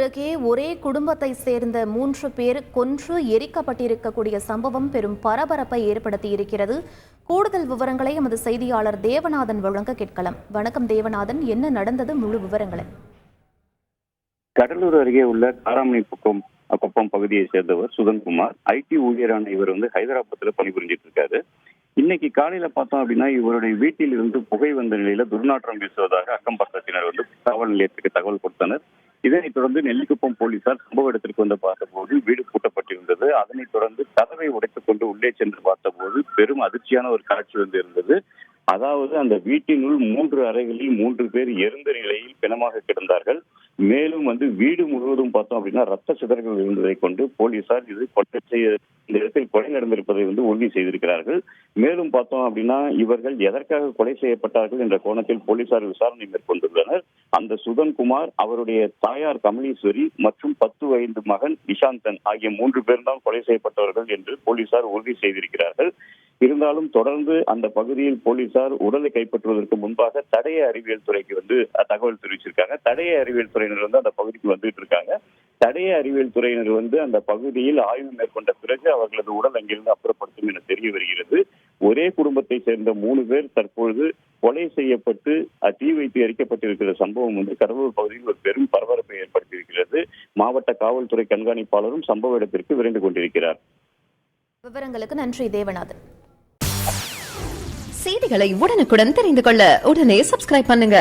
அருகே ஒரே குடும்பத்தை சேர்ந்த 3 பேர் கொன்று எரிக்கப்பட்டிருக்கக்கூடிய சம்பவம் பெரும் பரபரப்பை ஏற்படுத்தியிருக்கிறது. கூடுதல் விவரங்களை எமது செய்தியாளர் தேவநாதன் வழங்க கேட்கலாம். வணக்கம் தேவநாதன், என்ன நடந்தது? முழு விவரங்களை. கடலூர் அருகே உள்ள காராமணிக்குப்பம் பகுதியை சேர்ந்தவர் சுதன்குமார். ஐடி ஊழியரான இவர் ஹைதராபாத்ல பணிபுரிஞ்சிட்டு இருக்காரு. இன்னைக்கு காலையில பார்த்தோம் அப்படின்னா, இவருடைய வீட்டில் இருந்து புகை வந்த நிலையில துர்நாற்றம் வீசுவதாக அக்கம் பக்கத்தினர் காவல் நிலையத்துக்கு தகவல் கொடுத்தனர். இதனைத் தொடர்ந்து நெல்லிக்குப்பம் போலீசார் சம்பவ இடத்திற்கு பார்த்தபோது வீடு பூட்டப்பட்டிருந்தது. அதனைத் தொடர்ந்து கதவை உடைத்துக் கொண்டு உள்ளே சென்று பார்த்தபோது பெரும் அதிர்ச்சியான ஒரு காட்சி இருந்தது. அதாவது அந்த வீட்டினுள் 3 அறைகளில் 3 பேர் எரிந்த நிலையில் பிணமாக கிடந்தார்கள். மேலும் வீடு முழுவதும் பார்த்தோம் அப்படின்னா ரத்த சிதறல்கள் இருந்ததை கொண்டு போலீசார் இந்த இடத்தில் கொலை நடந்திருப்பதை உறுதி செய்திருக்கிறார்கள். மேலும் பார்த்தோம் அப்படின்னா, இவர்கள் எதற்காக கொலை செய்யப்பட்டார்கள் என்ற கோணத்தில் போலீசார் விசாரணை மேற்கொண்டுள்ளனர். அந்த சுதன்குமார், அவருடைய தாயார் கமலீஸ்வரி மற்றும் 10 வயது மகன் நிஷாந்தன் ஆகிய 3 பேர் தான் கொலை செய்யப்பட்டவர்கள் என்று போலீசார் உறுதி செய்திருக்கிறார்கள். இருந்தாலும் தொடர்ந்து அந்த பகுதியில் போலீசார் உடலை கைப்பற்றுவதற்கு முன்பாக தடய அறிவியல் துறைக்கு தகவல் தெரிவிச்சிருக்காங்க. தடய அறிவியல் துறையினர் அந்த பகுதிக்கு வந்துட்டு இருக்காங்க. தடய அறிவியல் துறையினர் அந்த பகுதியில் ஆய்வு மேற்கொண்ட பிறகு அவர்களது உடல் அங்கிருந்து அப்புறப்படுத்தும் என தெரிய வருகிறது. ஒரே குடும்பத்தை சேர்ந்த 3 பேர் தற்பொழுது கொலை செய்யப்பட்டு தீ வைத்து எரிக்கப்பட்டிருக்கிற சம்பவம் கடலூர் பகுதியில் ஒரு பெரும் பரபரப்பை ஏற்படுத்தியிருக்கிறது. மாவட்ட காவல்துறை கண்காணிப்பாளரும் சம்பவ இடத்திற்கு விரைந்து கொண்டிருக்கிறார். விவரங்களுக்கு நன்றி தேவநாதன். செய்திகளை உடனுக்குடன் தெரிந்து கொள்ள உடனே சப்ஸ்கிரைப் பண்ணுங்க.